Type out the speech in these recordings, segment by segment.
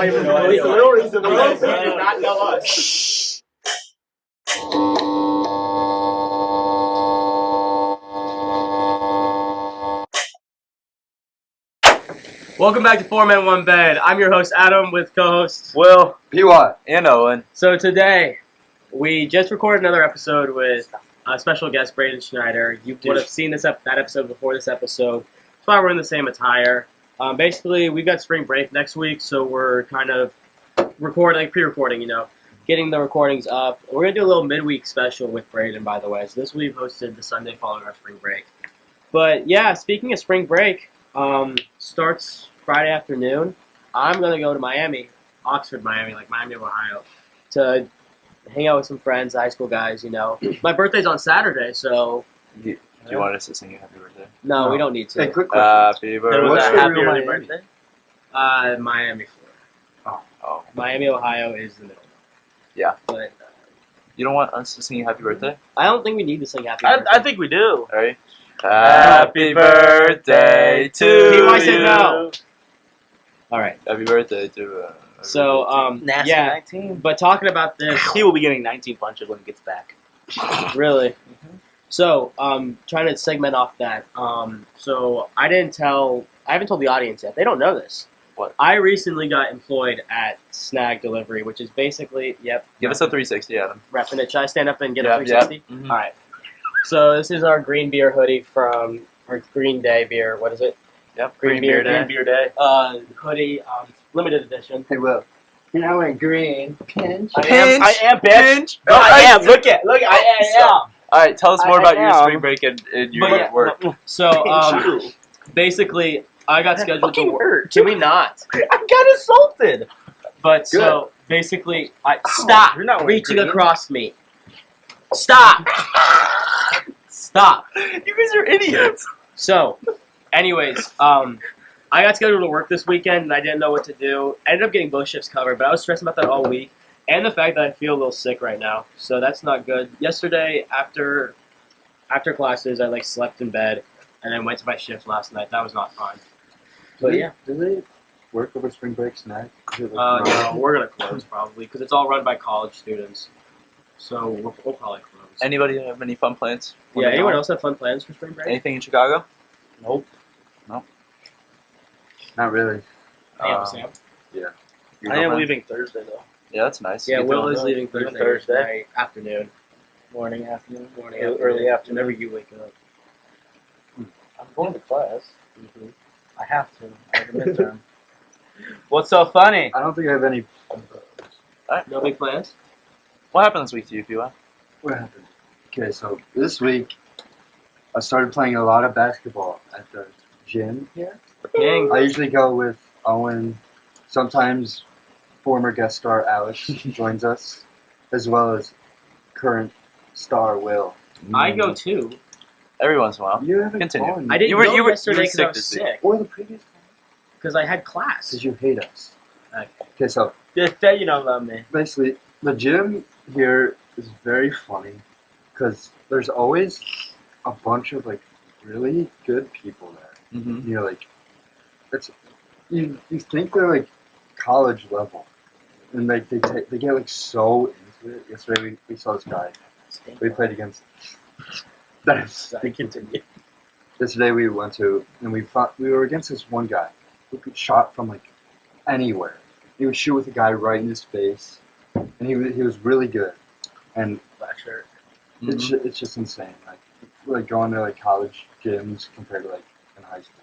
not even know It's us. the real reason He we does not know us. Welcome back to 4 Men 1 Bed. I'm your host Adam with co-hosts Will, P.Y. and Owen. So today we just recorded another episode with special guest Braden Schneider. You would have seen that episode before this episode. That's why we're in the same attire. Basically, we've got spring break next week, so we're kind of pre-recording, getting the recordings up. We're going to do a little midweek special with Braden, by the way. So this we've hosted the Sunday following our spring break. But yeah, speaking of spring break, starts Friday afternoon. I'm going to go to Miami, Miami, of Ohio, to hang out with some friends, high school guys, My birthday's on Saturday, so... Do you want us to sing you happy birthday? No, we don't need to. Hey, quick question. Happy What's birthday. the Happy real early Miami? birthday? Miami, Florida. Oh. Miami, Ohio is the middle. Yeah. But You don't want us to sing you happy birthday? I don't think we need to sing happy birthday. I think we do. All right. Happy birthday to P.Y. you. said no. All right. Happy birthday to So, Nasty yeah. 19. But talking about this, He will be getting 19 punches when he gets back. really. So, trying to segment off that. So I haven't told the audience yet. They don't know this. What? I recently got employed at Snag Delivery, which is basically, Give us a 360, Adam. repping it. Should I stand up and get a Yep, 360? Mhm. All right. So this is our green beer hoodie from our Green Day beer. What is it? Yep. Green beer day. day. Beer day. Hoodie, limited edition. Hey, Will. You're not wearing green. Pinch. I am, bitch. Pinch. No, I am. Look, I am. All right, tell us more I about your am. spring break and your But yeah, work. So basically, I got scheduled to fucking work. hurt. Can we not? I got assaulted. But so basically, stop You're not wearing reaching green. across me. Stop. Stop. You guys are idiots. So, anyways, I got scheduled to work this weekend, and I didn't know what to do. I ended up getting both shifts covered, but I was stressing about that all week, and the fact that I feel a little sick right now, so that's not good. Yesterday, after classes, I slept in bed, and then went to my shift last night. That was not fun. But yeah, Do they work over spring break snack? no, we're gonna close probably because it's all run by college students. So we'll probably close. Anybody have any fun plans? Yeah, anyone else have fun plans for spring break? Anything in Chicago? Nope. Not really. Sam? You I know, am man? leaving Thursday, though. Yeah, that's nice. Yeah, Get Will to- is leaving Leaving Thursday Thursday. night, afternoon. Morning, afternoon. Early afternoon. Whenever you wake up. I'm going to class. Mm-hmm. I have to. I have a midterm. What's so funny? I don't think I have any. No big plans? What happened this week to you, P.Y.? What happened? Okay, so this week I started playing a lot of basketball at the gym here. Dang. I usually go with Owen. Sometimes former guest star Alex joins us, as well as current star Will. I go too. Every once in a while. You haven't Continue. gone. I didn't You were- go you were yesterday because I sick was this week. sick. Or the previous time. Because I had class. Because you hate us. Okay. Okay, so Just say you don't love me. basically, the gym here is very funny because there's always a bunch of really good people there. Mm-hmm. You know, it's you think they're college level, and they get so into it. Yesterday we saw this guy. We played against. That's I continue. yesterday we went to and we were against this one guy who could shot from anywhere. He would shoot with a guy right in his face, and he was really good. And Black shirt. it's just insane. Like going to college gyms compared to in high school.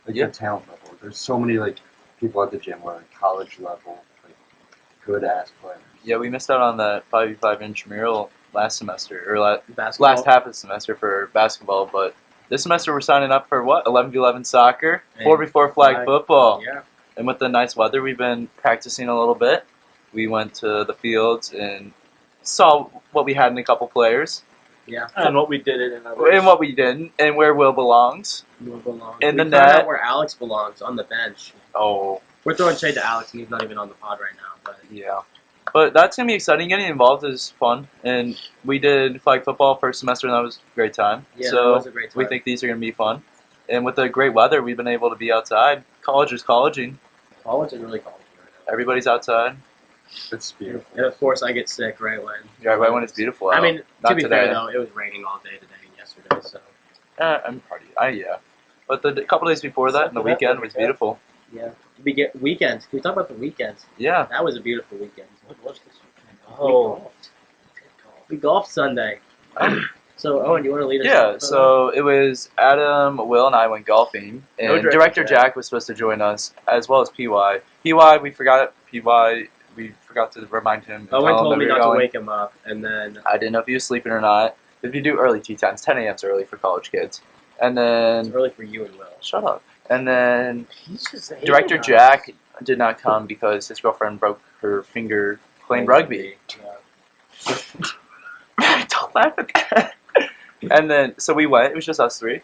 Yeah. The talent level. There's so many people at the gym who are college level, good ass players. Yeah, we missed out on that 5v5 intramural last semester, or Basketball. last half of the semester for basketball, but this semester we're signing up for 11v11 soccer, And 4v4 flag flag. football. Yeah. And with the nice weather, we've been practicing a little bit. We went to the fields and saw what we had in a couple players, Yeah. And what we did it in and what we didn't, and where Will belongs. We'll belong. In we the found out net. where Alex belongs, on the bench. Oh, We're throwing shade to Alex, and he's not even on the pod right now. But yeah. But that's going to be exciting. Getting involved is fun. And we did flag football first semester, and that was a great time. yeah, so that was a great time. we think these are going to be fun. And with the great weather, we've been able to be outside. College is colleging. College is really college right Everybody's outside. It's beautiful. And of course, I get sick right when. Yeah, right when it's beautiful out. I mean, to Not be today. fair though, it was raining all day today and yesterday, so I'm party. Yeah. But the couple days before that, and the weekend was beautiful. yeah. We get weekends. Can we talk about the weekends? Yeah. That was a beautiful weekend. What was this weekend? Oh, we golfed Sunday. So Owen, you want to lead us? Yeah, off? so it was Adam, Will, and I went golfing, and No Director Director Jack. Jack was supposed to join us, as well as PY. PY, we forgot to remind him. And Owen tell him told that me we were not to going. wake him up, and then I didn't know if he was sleeping or not. If you do early tea times, 10 a.m. is early for college kids. And it's then, early for you and Will. shut up. And then He's just Director Jack did not come because his girlfriend broke her finger playing rugby. Don't laugh at that. And then, so we went. It was just us three.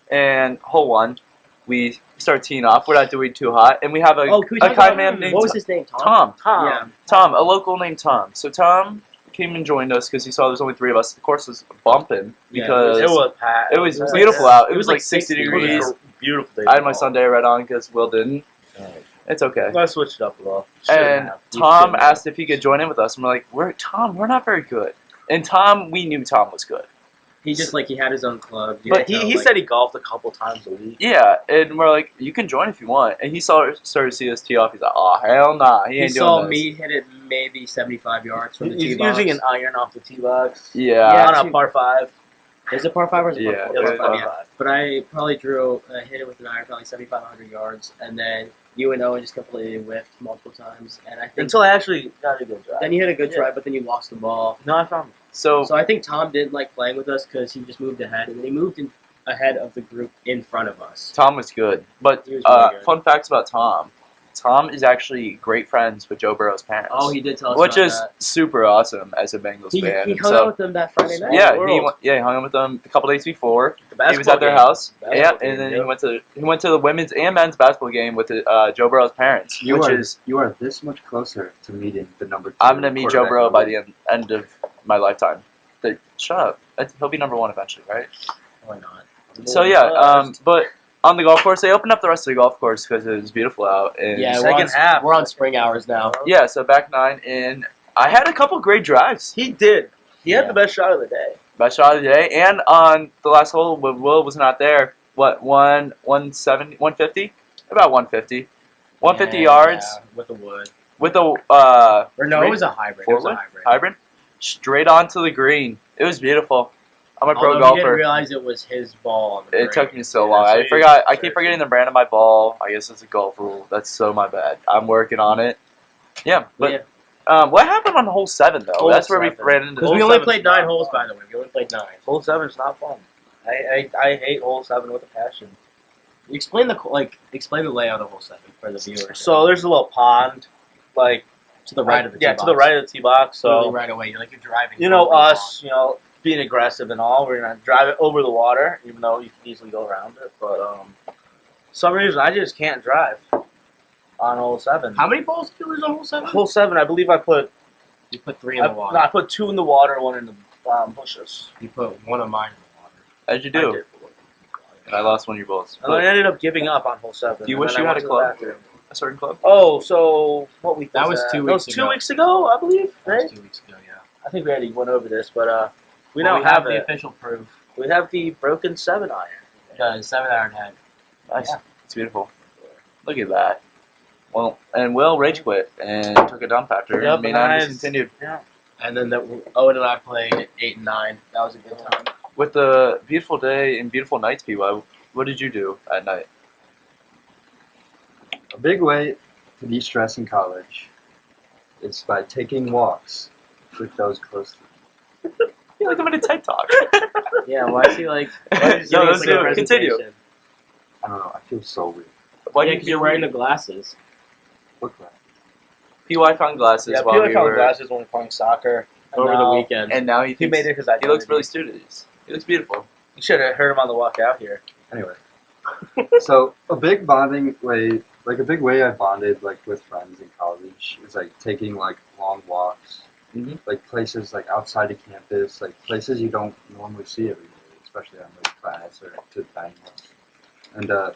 And hole one, we start teeing off. We're not doing too hot. And we have a Can we talk kind about man named what was his name? Tom. Yeah. Tom, a local named Tom. So Tom came and joined us because he saw there's only three of us. The course was bumping Yeah, because It was packed. it was It was beautiful like- out. It was like 60 60 degrees. yeah. Beautiful day. I had my Sunday red on because Will didn't. It's okay. I switched it up a little. And Tom asked if he could join in with us, and we're like, we're not very good. And Tom, we knew Tom was good. He just he had his own club. You But could tell, he said he golfed a couple times a week. Yeah, and we're like, you can join if you want. And he started to see us tee off. He's like, oh, hell nah, he he ain't saw doing this. me hit it maybe 75 yards from the tee He's box. using an iron off the tee box. Yeah. Yeah. On a par 5. Is it par 5 or is it Yeah, par it was 4? par Yeah. five. But I probably hit it with an iron probably 7,500 yards, and then you and Owen just completely whiffed multiple times. And I think Until I actually got a good drive. then you hit a good Yeah. drive, but then you lost the ball. No, I found it. So, So I think Tom didn't like playing with us because he just moved ahead, and then he moved ahead of the group in front of us. Tom was good. But He was really good. fun facts about Tom. Tom is actually great friends with Joe Burrow's parents. Oh, he did tell us which about is that. super awesome as a Bengals He fan. hung So- out with them that Friday night. Yeah, World. he hung out with them a couple days before. The He was at their basketball house. game. Yeah, Basketball and then game, he went to the women's and men's basketball game with Joe Burrow's parents, You which are is you are this much closer to meeting the number 2. I'm gonna meet Joe quarterback Burrow in by league. the end of my lifetime. Shut up. He'll be number one eventually, right? Why not? So yeah, but on the golf course, they opened up the rest of the golf course because it was beautiful out. And Yeah, Second half. We're on spring hours now. yeah. So back nine, and I had a couple great drives. He did. He Yeah. had the best shot of the day. Best shot of the day, and on the last hole when Will was not there, what 170, 150, about 150, 150 Yeah, yards yeah, with the wood. with a Or no, it was a hybrid. It was a Forward? hybrid. hybrid straight onto the green. It was beautiful. I'm a pro Although he didn't golfer. realize it was his ball on the It green. took me so Yeah, long. so I you- forgot. I keep forgetting the brand of my ball. I guess it's a golf rule. That's so my bad. I'm working on it. Yeah, but Yeah. what happened on hole 7 though? Hole That's where we 7. ran into. Because Hole we only 7's played not 9 holes, fun. by the way. We only played 9. Hole 7's not fun. I hate hole 7 with a passion. Explain the layout of hole 7 for the viewers. So there's a little pond, like to the right of the tee yeah, box. to the right of the tee box. Literally So right away. You're driving. you know over the us, being aggressive and all, we're gonna drive it over the water, even though you can easily go around it. But some reason I just can't drive on hole 7. pond. How many balls did you lose on hole 7? Hole 7, I believe I put You put 3 in the water. No, I put 2 in the water, 1 in the bushes. You put 1 of mine in the water. How'd you I do? did. And I lost one of your balls. And then I ended up giving up on hole 7. Do you and wish then you I had went a to the club? bathroom. A certain club? Oh, so what week That was was that? 2 That was weeks 2 ago. weeks ago, I believe. That Right? was 2 weeks ago, yeah. I think we already went over this, but we Well, don't have the it. official proof. We have the broken 7 iron. The 7-iron head. Nice. Yeah. It's beautiful. Look at that. Well, and Will rage quit and took a dump after. Yep, Me and and I I- discontinued. And then Owen and I played 8 and 9. That was a good time. With the beautiful day and beautiful nights, PY, what did you do at night? A big way to de-stress in college is by taking walks with those close to you. You like I'm in a TED talk. Yeah, why is he like? No, let's do it. Continue. I don't know. I feel so weird. Why Yeah, did because you're wearing the glasses. Look like PY found glasses Yeah, while Peter we found were, glasses when we were playing soccer. And Over the now weekend. and now he He thinks made it because I he looks donated. really studious. He looks beautiful. You should have heard him on the walk out here. anyway. So a big bonding way, like a big way I bonded like with friends in college is like taking like long walks, Mhm. like places like outside of campus, like places you don't normally see every day, especially on like class or to the dining hall. And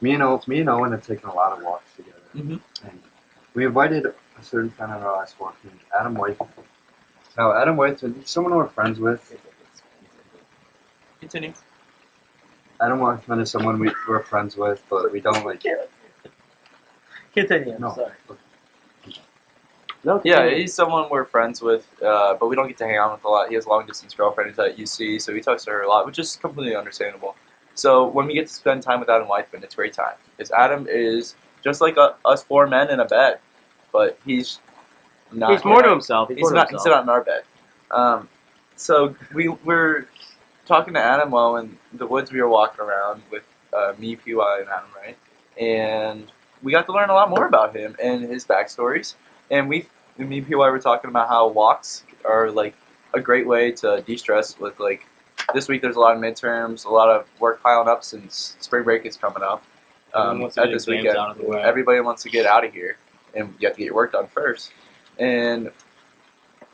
me and Owen have taken a lot of walks together, Mhm. and We invited a certain friend on our last walk, named Adam White. Now, Adam White, he's someone we're friends with. Continue. Adam Whiteman is someone we're friends with, but we don't like. Continue. No. Sorry. No, Yeah, continue. he's someone we're friends with, but we don't get to hang out with a lot. He has a long distance girlfriend who's at UC, so he talks to her a lot, which is completely understandable. So when we get to spend time with Adam Whiteman, it's a great time. Because Adam is just like us four men in a bed, but he's not. He's more to himself. He's He's more to not. He's himself. not in our bed. So we're talking to Adam while in the woods. We were walking around with me, PY, and Adam, right? And we got to learn a lot more about him and his backstories. And me and PY were talking about how walks are like a great way to de-stress. With like this week, there's a lot of midterms, a lot of work piling up since spring break is coming up. Everyone wants to At get this exams weekend, out of the way. everybody wants to get out of here, and you have to get your work done first. And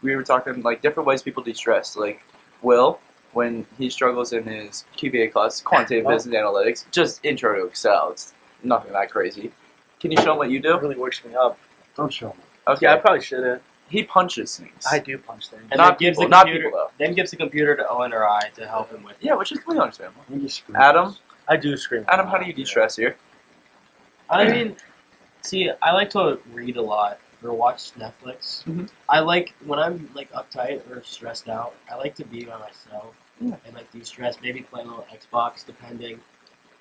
we were talking like different ways people de-stress. Like Will, when he struggles in his QBA class, quantitative business analytics, just intro to Excel. It's nothing that crazy. Can you show him what you It do? really works me up. Don't show me. Okay. Yeah, I probably shouldn't. He punches things. I do punch things. And Not then gives people, the not computer, people, though. Then gives the computer to Owen or I to help him with. Yeah, which is completely understandable. I think you screw Adam, I do scream. Adam, how do you de-stress here? I mean, see, I like to read a lot or watch Netflix. Mhm. I like when I'm like uptight or stressed out. I like to be by myself Yeah. and like de-stress. Maybe play a little Xbox, depending.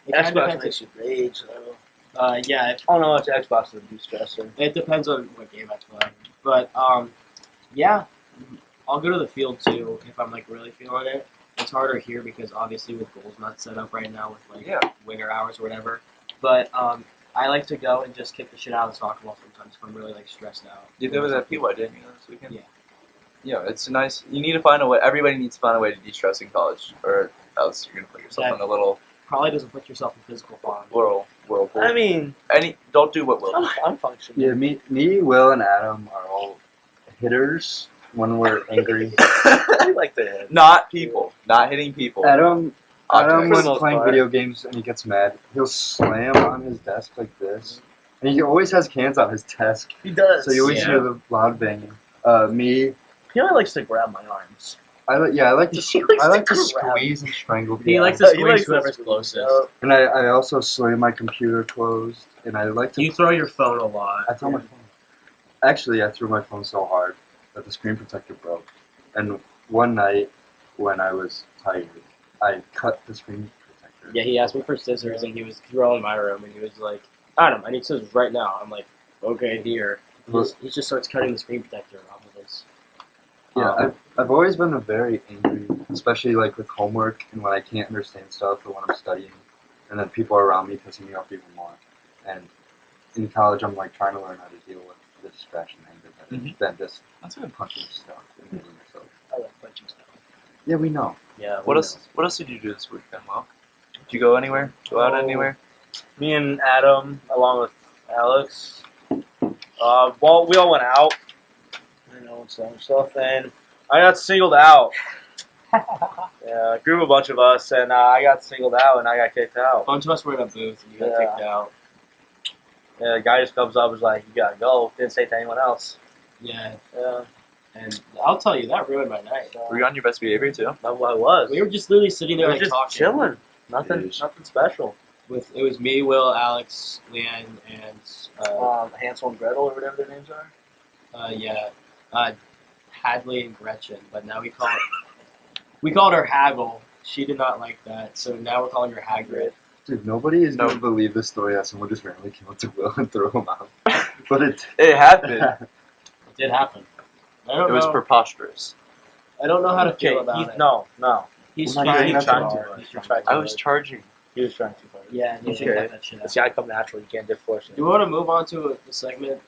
It kinda Xbox depends. makes you rage, though. Yeah, I don't know much Xbox would do stressor. it depends on what game I play. But yeah, I'll go to the field too if I'm like really feeling it. It's harder here because obviously with goals not set up right now with like Yeah. winger hours or whatever. But I like to go and just kick the shit out of the soccer ball sometimes if I'm really like stressed out. You did with that PY, didn't you, this weekend? Yeah. Yeah, it's nice. You need to find a way. Everybody needs to find a way to de-stress in college, or else you're gonna put yourself in a little Probably doesn't put yourself in physical harm. whirlpool. I mean, Don't do what Will did. I'm functioning. Yeah, me, Will, and Adam are all hitters when we're angry. I like to hit. Not people. Not hitting people. Adam, Objects. when most playing part. video games and he gets mad, he'll slam on his desk like this. And he always has cans on his desk, He does. so you always Yeah. hear the loud banging. Me, He only likes to grab my arms. I like to He likes I like to to grab. squeeze and strangle people. He likes to He squeeze likes to whoever's squeeze. closest. And I also slam my computer closed, and I like to. You throw your phone a lot. I throw my phone. Actually, I threw my phone so hard that the screen protector broke. And one night, when I was tired, I cut the screen protector. Yeah, he asked me for scissors and he was thrown in my room and he was like, Adam, I need scissors right now. I'm like, okay, here. He just starts cutting the screen protector off of this. Yeah, I've always been a very angry, especially like with homework and when I can't understand stuff or when I'm studying, and then people are around me pissing me off even more. And in college, I'm like trying to learn how to deal with the distraction and anger than just That's good. punching stuff and hitting myself. I like punching stuff. Yeah, we know. Yeah. What else did you do this weekend, Will? Did you go anywhere? Go out Oh. anywhere? Me and Adam, along with Alex, well, we all went out. You know, and some stuff, and I got singled out. Yeah, a group, a bunch of us, and I got singled out, and I got kicked A out. bunch of us were in a booth and you got Yeah. kicked out. Yeah, the guy just comes up, and was like, "You gotta go." Didn't say to anyone else. Yeah. Yeah, And I'll tell you, that ruined my night. Were you on your best behavior too? that's what I was. We were just literally sitting We there were like just talking. chilling. Nothing special. It was me, Will, Alex, Leanne, and Hansel and Gretel, or whatever their names are. Hadley and Gretchen. But now we called her Haggle. She did not like that, so now we're calling her Hagrid. Dude, nobody is No. going to believe the story that someone just randomly came up to Will and threw him out. But it It happened. It did happen. I It don't was know. preposterous. I don't know how to Okay, feel about it. no. He's I'm not trying getting too that trying hard. too He's much. trying too I hard. was charging. He was trying too hard. Yeah, and he should Okay. cut that shit out. See, I come naturally. You can't force it. Do we want to move on to the segment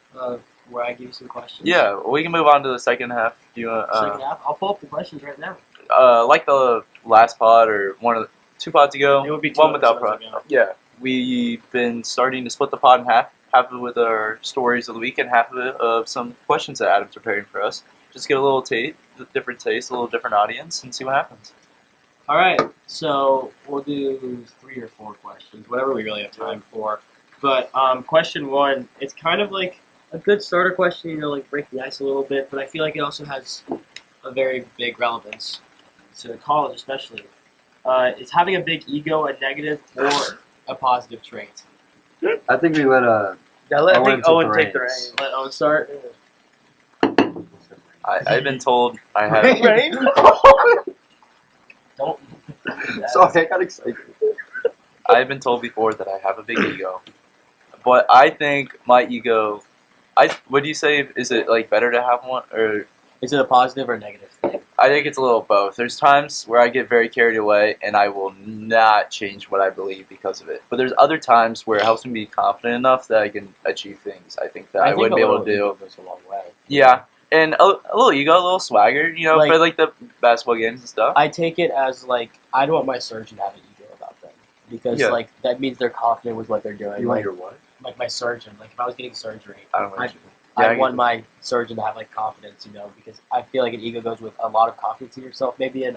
where I give you some questions? Yeah, we can move on to the second half. Do you Second half? I'll pull up the questions right now. like the last pod or two pods ago? It would be two one without episodes pod. ago. Yeah, we've been starting to split the pod in half. Half of it with our stories of the week, and half of it of some questions that Adam's preparing for us. Just get a little different taste, a little different audience, and see what happens. All right, so we'll do 3 or 4 questions, whatever we really have time for. But question 1, it's kind of like a good starter question, like break the ice a little bit, but I feel like it also has a very big relevance to college, especially. Is having a big ego a negative or a positive trait? I think we let Owen take the reins. Let Owen start. I've been told I have. Rain? Don't. Sorry, I got excited. I've been told before that I have a big ego, but I think my ego. Would you say is it like better to have one, or Is it a positive or negative thing? I think it's a little both. There's times where I get very carried away and I will not change what I believe because of it. But there's other times where it helps me be confident enough that I can achieve things I think that I wouldn't be able to do. Ego goes a long way. Yeah, and a little ego, a little swagger, Like- for like the basketball games and stuff. I take it as like I don't want my surgeon to have an ego about them because Yeah. like that means they're confident with what they're doing. You want Like, your what? like my surgeon, like if I was getting surgery, I don't know. I want my surgeon to have like confidence, because I feel like an ego goes with a lot of confidence in yourself, maybe an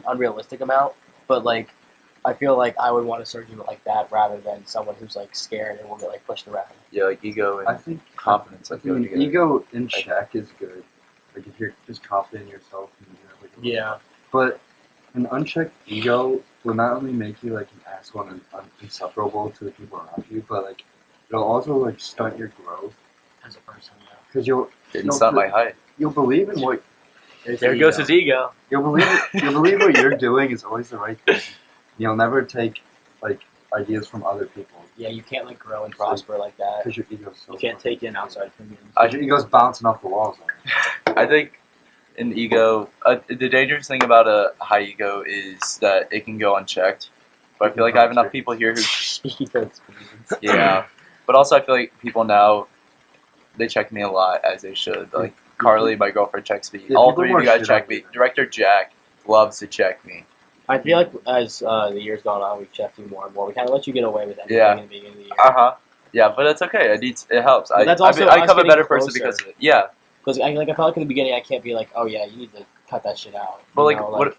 unrealistic amount, but like I feel like I would want a surgeon like that rather than someone who's like scared and will get like pushed around. Yeah, like ego I and think confidence. I I feel mean, together. ego in check is good. Like if you're just confident in yourself. And Yeah. But an unchecked ego will not only make you like an asshole and insufferable to the people around you, but like it'll also like stunt your growth As a person, because you'll It's not my height. you'll believe in what There goes his ego. you'll believe what you're doing is always the right thing. You'll never take like ideas from other people Yeah, you can't like grow and prosper like that. because your ego's so. You can't take in outside opinions. Your ego's bouncing off the walls. I think an ego. The dangerous thing about a high ego is that it can go unchecked. But I feel like I have enough people here who. Speaking for experience. Yeah, but also I feel like people now they check me a lot as they should. Like Carly, my girlfriend, checks me. Yeah, All people three of more you guys shit check on me. you. Director Jack loves to check me. I feel like as the years gone on, we've checked you more and more. We kind of let you get away with everything Yeah. in the beginning of the year. Yeah, but it's okay. It helps. But that's also I us become a getting better person closer. because of it. Yeah, Because I felt like in the beginning, I can't be like, oh yeah, you need to cut that shit out. but You like know, what?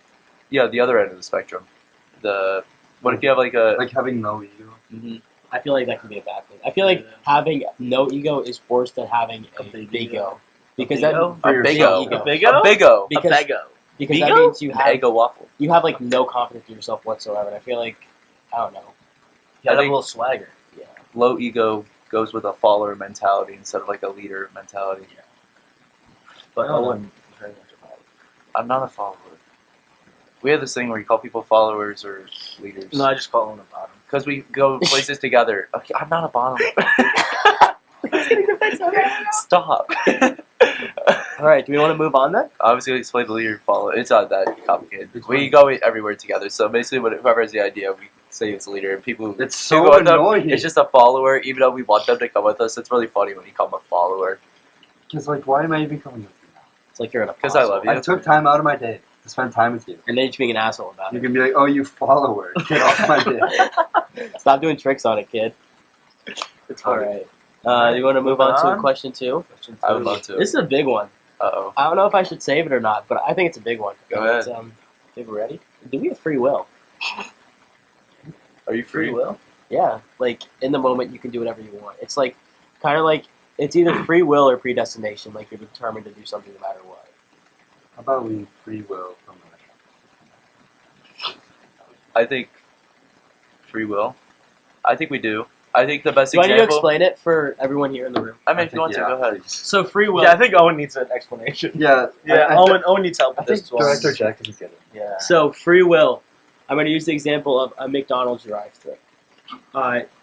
Yeah, the other end of the spectrum. What if you have like a? Like having no ego. Mhm. I feel like that can be a bad thing. I feel like having no ego is worse than having a big big ego. ego. Because ego? that A big ego. Ego. A bigo? A bigo. because, a bego. because that Bigo? means you have Eggo waffle. you have like no confidence in yourself whatsoever. And I feel like I don't know. You gotta have a think- little swagger. Yeah. Low ego goes with a follower mentality instead of like a leader mentality. But I don't know. Owen very much about it. I'm not a follower. We have this thing where you call people followers or leaders. No, I just call Owen a bottom. Because we go places together. Okay, I'm not a bottom. Stop. All right, do we want to move on then? Obviously, explain the leader follower. It's not that complicated. It's We fine. go everywhere together. So basically, whoever has the idea, we say it's the leader. And people It's who so go with them, annoying. it's just a follower. Even though we want them to come with us, it's really funny when you call them a follower. Because like, why am I even coming with you now? It's like you're an Because I love you. I took time out of my day to spend time with you. And then you're just being an asshole about You it. can be like, oh, you follower, get off my dick. Stop doing tricks on it, kid. It's All hard. right. You want to move on to on? question 2? I would love to. This is a big one. Uh-oh. I don't know if I should save it or not, but I think it's a big one. Go ahead. It's, think we're ready? Do we have free will? Are you free? will? Yeah. Like, in the moment, you can do whatever you want. It's like, kind of like, it's either free will or predestination. Like, you're determined to do something no matter what. How about we free will from the restaurant? I think free will. I think we do. I think the best Do I need to example. explain it for everyone here in the room? I mean, if you want to, go ahead. please. So, free will. Yeah, I think Owen needs an explanation. Yeah, Yeah, Owen needs help I with think this as well. Director Jack doesn't get it. Yeah. So, free will. I'm going to use the example of a McDonald's drive-thru.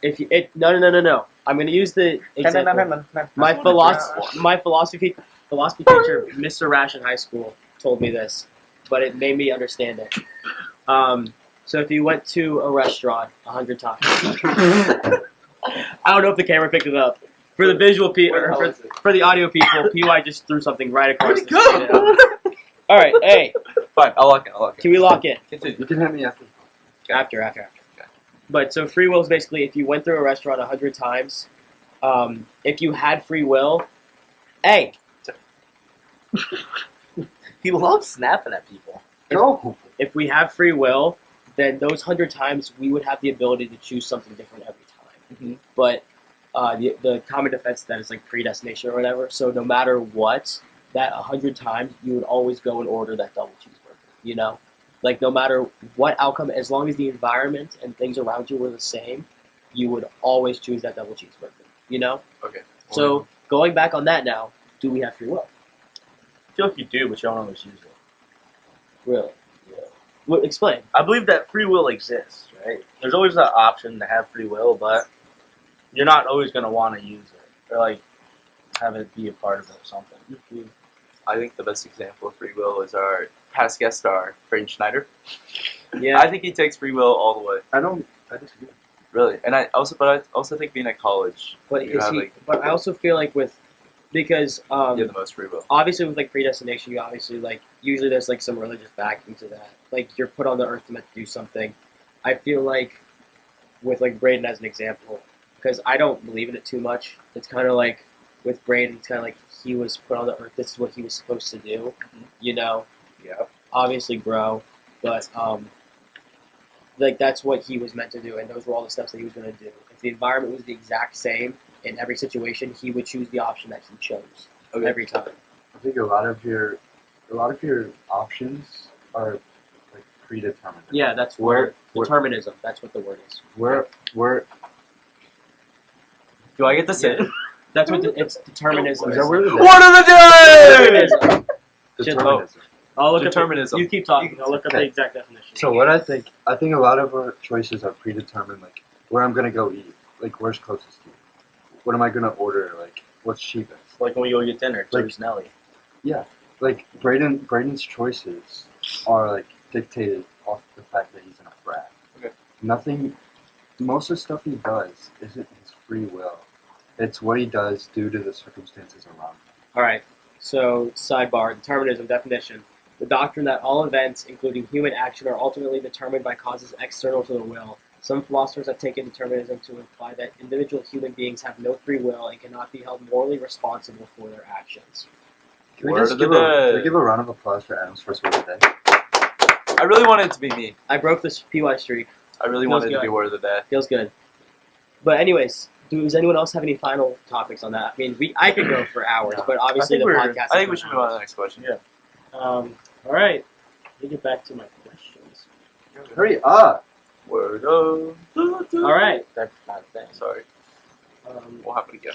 If you, no. I'm going to use the example. My philosophy teacher, Mr. Rash in high school, told me this, but it made me understand it. So if you went to a restaurant 100 times, I don't know if the camera picked it up. For the visual people, for the audio people, PY just threw something right across the screen. All right, hey, Fine, I'll lock in. can we lock in? Continue. You can hit me after. After. But so free will is basically if you went through a restaurant 100 times, if you had free will, hey, He loves snapping at people. Go. if we have free will, then those 100 times we would have the ability to choose something different every time. Mhm. But the common defense that is like predestination or whatever. So no matter what, that 100 times you would always go and order that double cheeseburger. You know, like no matter what outcome, as long as the environment and things around you were the same, you would always choose that double cheeseburger. You know. Okay. So going back on that now, do we have free will? I feel like you do, but you don't always use it. Really? Yeah. Well, explain. I believe that free will exists, right? There's always that option to have free will, but you're not always going to want to use it or like have it be a part of it or something. I think the best example of free will is our past guest star, Braden Schneider. Yeah. I think he takes free will all the way. I disagree. Really, and I also think being at college, But you is have, he? like, But I also feel like because you have the most free will. obviously with like predestination, you obviously like usually there's like some religious backing to that. Like you're put on the earth to meant to do something. I feel like with like Braden as an example, because I don't believe in it too much. It's kind of like with Braden, it's kind of like he was put on the earth. This is what he was supposed to do. You know, Yeah. obviously grow, but like that's what he was meant to do, and those were all the steps that he was going to do. If the environment was the exact same in every situation, he would choose the option that he chose Okay. every time. I think a lot of your options are like predetermined. Yeah, that's Where- determinism. That's what the word is. Where Do I get to say it? That's what it's determinism. is that where the Word of the day! Determinism. determinism? I'll look Determinism. You keep talking. I'll look up the Okay. exact definition. So what I think a lot of our choices are predetermined, like where I'm gonna go eat, like where's closest to you, what am I gonna order, like what's cheapest. Like when we go get dinner, Like- Joey's Nelly. Like Braden's choices are like dictated off the fact that he's in a frat. Okay. Most of the stuff he does isn't his free will. It's what he does due to the circumstances around him. All right. So sidebar: determinism definition: the doctrine that all events, including human action, are ultimately determined by causes external to the will. Some philosophers have taken determinism to imply that individual human beings have no free will and cannot be held morally responsible for their actions. Can we Word just of the give a, day. can we give a round of applause for Adam's first word of the day? I really wanted it to be me. I broke this PY streak. I really Feels wanted it to good. be word of the day. Feels good. But anyways, does anyone else have any final topics on that? I mean, I could go for hours, but obviously the podcast. I think we should move on to the next question. Yeah. All right. Let me get back to my questions. Hurry up! Word of the day. All right. That's not a thing. Sorry, we'll have it again.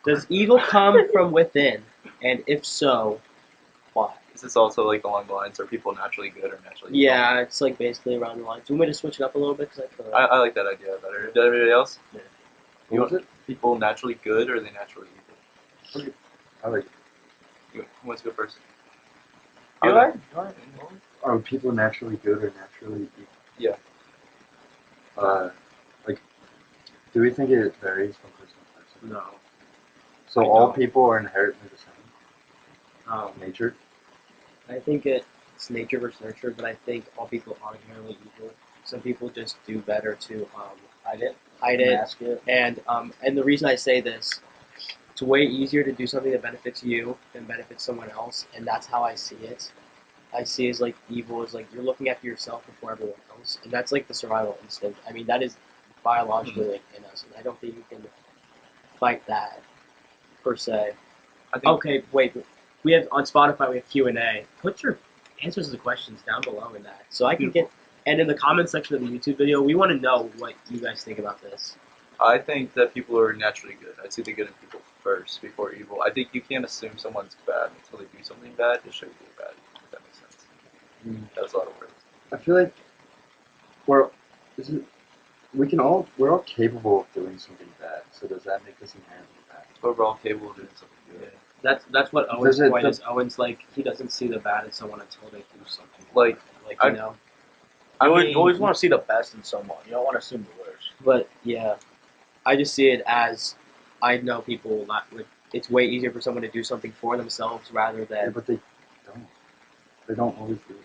Does evil come from within? And if so, why? Is this also like along the lines, are people naturally good or naturally evil? Yeah, it's like basically around the lines. Do you want me to switch it up a little bit? Cause I feel like I like that idea better. Did everybody else? What was it? People naturally good or are they naturally evil? I like. Who wants to go first? You Okay. are? Are people naturally good or naturally evil? Yeah. Like, do we think it varies from person to person? no. So I all don't. people are inherently the same. Nature. I think it's nature versus nurture, but I think all people are inherently evil. Some people just do better to hide it, Mask it. and the reason I say this, it's way easier to do something that benefits you than benefits someone else, and that's how I see it. I see it as like evil is like you're looking after yourself before everyone else, and that's like the survival instinct. I mean, that is biologically like, in us, and I don't think you can fight that per se. I think Okay, wait. We have on Spotify. We have Q&A. Put your answers to the questions down below in that, so I can get. And in the comment section of the YouTube video, we want to know what you guys think about this. I think that people are naturally good. I'd say the good in people first before evil. I think you can't assume someone's bad until they do something bad to show you they're bad. If that makes sense. That was a lot of words. I feel like we're all capable of doing something bad. So does that make us inherently bad? But we're all capable of doing something good. That's what Owen's Does it- point does- is. Owen's like he doesn't see the bad in someone until they do something. Like, you I- know. I would mean- always want to see the best in someone. You don't want to assume the worst. But yeah, I just see it as I know people not. Like, it's way easier for someone to do something for themselves rather Yeah, than. but they don't. They don't always do it.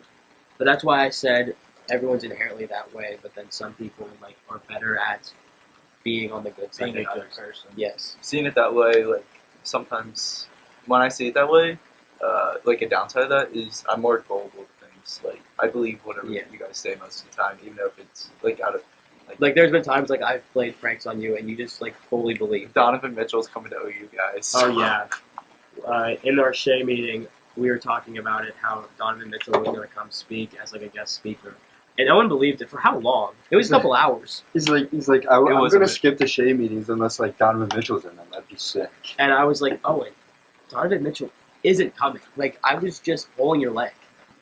But that's why I said everyone's inherently that way. But then some people like are better at being on the good side Being a than good others. person. Yes. Seeing it that way, like sometimes when I see it that way, like a downside of that is I'm more gullible to things. Like I believe whatever Yeah. you guys say most of the time, even if it's like out of Like, there's been times like I've played pranks on you, and you just like fully believe. Donovan Mitchell's coming to OU, guys. Oh yeah. In our Shea meeting, we were talking about it. How Donovan Mitchell was going to come speak as like a guest speaker, and no one believed it for how long? It was a couple hours. He's like, I'm gonna skip the Shea meetings unless like Donovan Mitchell's in them. That'd be sick. And I was like, Owen, Donovan Mitchell isn't coming. Like, I was just pulling your leg,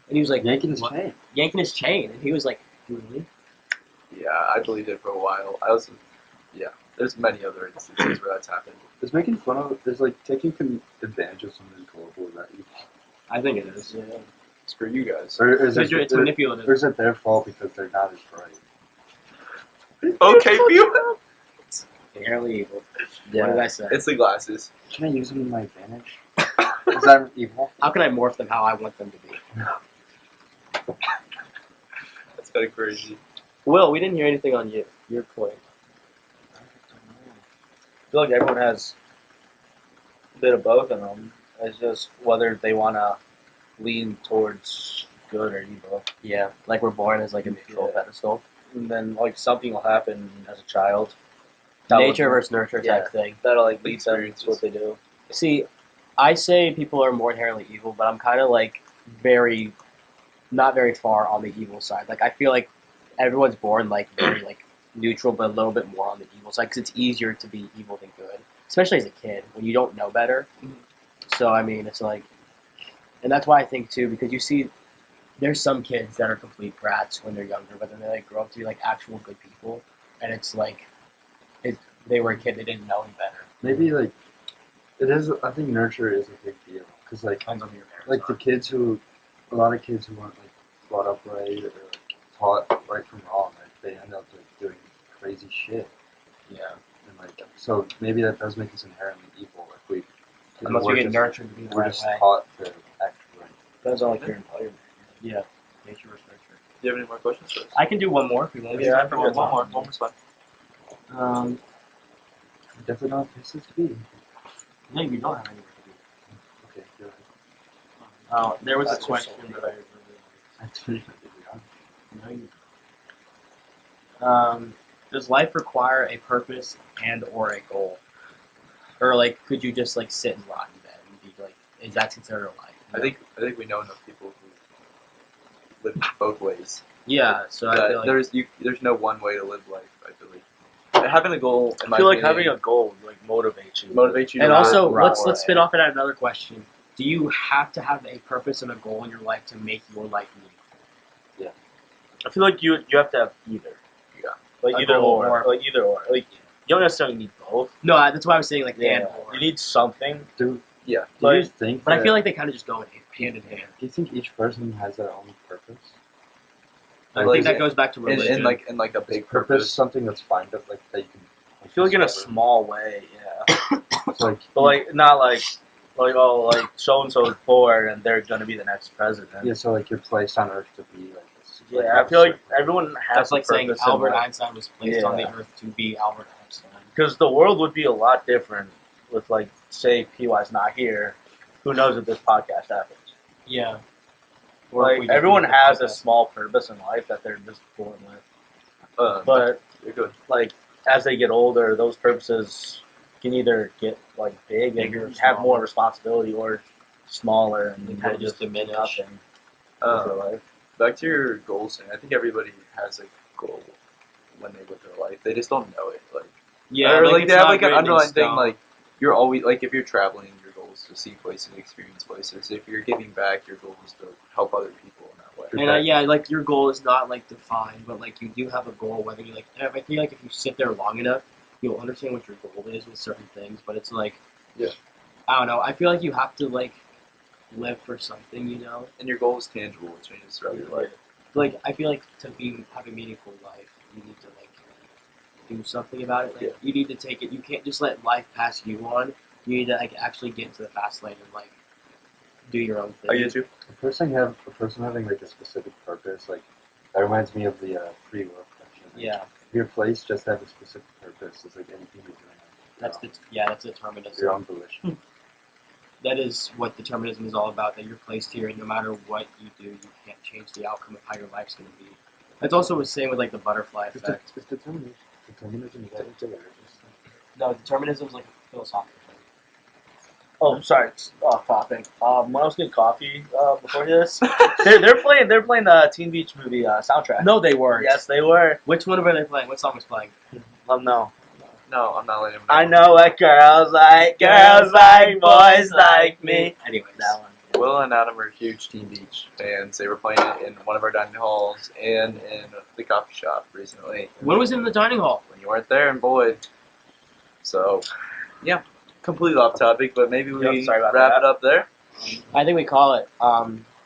and he was like Yanking his "What?" chain. yanking his chain, and he was like, really? Yeah, I believed it for a while. There's many other instances where that's happened. Is making fun of, is like taking advantage of someone's global, is that evil? I think it is. Yeah. Screw you guys. Or is It's manipulative. or is it their fault because they're not as bright? Okay, Pew. Inherently evil. What did I say? It's the glasses. Can I use them to my advantage? Is that evil? How can I morph them how I want them to be? That's kind of crazy. Will, we didn't hear anything on you. Your point. I feel like everyone has a bit of both in them. It's just whether they want to lean towards good or evil. Yeah, like we're born as like a neutral Yeah. pedestal. And then like something will happen as a child. Nature versus nurture type Yeah. thing. That'll like lead them Experiences. to what they do. See, I say people are more inherently evil, but I'm kind of like not very far on the evil side. Like I feel like everyone's born like very like neutral, but a little bit more on the evil side because it's easier to be evil than good, especially as a kid when you don't know better. So I mean, it's like, and that's why I think too, because you see, there's some kids that are complete brats when they're younger, but then they like grow up to be like actual good people, and it's like, they were a kid, they didn't know any better. Maybe like it is. I think nurture is a big deal because like Depends on who your parents the are. kids who, a lot of kids who aren't like brought up right or like taught right from wrong, like they end up like doing crazy shit. Yeah, And like so maybe that does make us inherently evil if we. unless we're we get just- nurtured to be the We're right just way. taught to act right. Depends on like your environment. Yeah, nature versus nurture. Do you have any more questions for us? I can do one more if we want. Yeah, I One more. One more's fine. Definitely not places to be. No, you don't have anywhere to be. Okay, you're right. There was a That's question just that I really That's pretty much No, you. Does life require a purpose and or a goal, or like could you just like sit and rot in bed and be like, is that considered a life? I think we know enough people who live both ways. Yeah. So I feel like There's no one way to live life. I feel like having a goal. In I my feel like opinion, having a goal would like motivate you. motivates you. and to also run let's away. spin off it at another question. Do you have to have a purpose and a goal in your life to make your life meaningful? I feel like you have to have either. Yeah. Like A either goal or. Like either or. Like you don't necessarily need both. No, that's why I was saying like and or. You need something. Do Yeah. you Like, think? But I that- feel like they kind of just go hand in hand. Do you think each person has their own purpose? I Like, think that goes back to in religion. like a big Is purpose something that's fine, but like that you can. I feel like in a small way, yeah. It's like But like not like oh like so and so is poor and they're gonna be the next president. yeah, so like you're placed on Earth to be like this. Yeah, I feel like everyone has That's like a saying purpose in Albert life. Einstein was placed on the Yeah. earth to be Albert Einstein. Because the world would be a lot different with like say PY's not here. Who knows if this podcast happens? Yeah. Or if we Like just everyone do the has a podcast. small purpose in life that they're just born with. but But you're good. like as they get older, those purposes can either get like big Bigger or and have smaller. more responsibility, or smaller and They you'll kinda just diminish. nothing with your life. Back to your goals thing. I think everybody has a goal when they live their life. They just don't know it. Like Yeah, or like it's they have not like an written in underlying thing. stone. Like you're always like if you're traveling, your goal is to see places, experience places. If you're giving back, your goal is to help other people in that way. And yeah, like your goal is not like defined, but like you do have a goal. Whether you like, I feel like if you sit there long enough, you'll understand what your goal is with certain things. But it's like, Yeah. I don't know. I feel like you have to like live for something, you know. And your goal is tangible. It changes throughout your life. Like I feel like to have a meaningful life, you need to like do something about it. Like Yeah. you need to take it. You can't just let life pass you on. You need to like actually get into the fast lane and like do your own thing. I get you. a person having like a specific purpose. Like that reminds me of the free will question. Like, Yeah, if your place just have a specific purpose. It's like anything you're doing. that's determinism. your own volition. That is what determinism is all about. That you're placed here, and no matter what you do, you can't change the outcome of how your life's going to be. That's also the same with like the butterfly effect. It's determination. Determinism is that it's a No, determinism is like a philosophical thing. Oh, sorry, off topic. When I was getting coffee before this, they're playing the Teen Beach movie soundtrack. No, they weren't. Yes, they were. Which one were they playing? What song was playing? No. No, I'm not letting him know. I know what girls like boys like me. Anyways. That one. Will and Adam are huge Teen Beach fans. They were playing it in one of our dining halls and in the coffee shop recently. When was it in the dining hall? When you weren't there in Boyd. So, yeah, completely off topic, but maybe we Sorry about wrap that. it up there. I think we call it.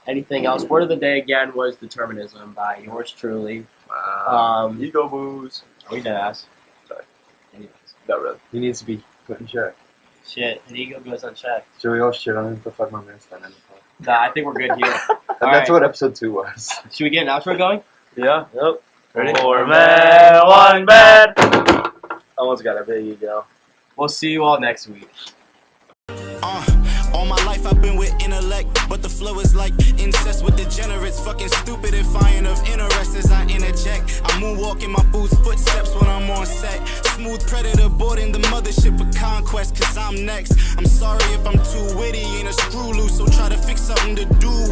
Anything else? Word of the day again was determinism by yours truly. Ego booze. Are we dead ass? Sorry. Anyways. Not really. He needs to be put in check. Shit, his ego goes unchecked. Should we all shit on him for 5 more minutes then? Nah, I think we're good here. That's Alright. what episode 2 was. Should we get an outro going? Yeah. Yep. Ready? 4 men, 1 bed. Owen's got a big ego. We'll see you all next week. All my life I've been with intellect, but the flow is like incest with degenerates. Fucking stupid if I ain't of interest as I interject. I moonwalk in my boots, footsteps when I'm on set. Smooth predator boarding the mothership of conquest, cause I'm next. I'm sorry if I'm too witty, ain't a screw loose, so try to fix something to do.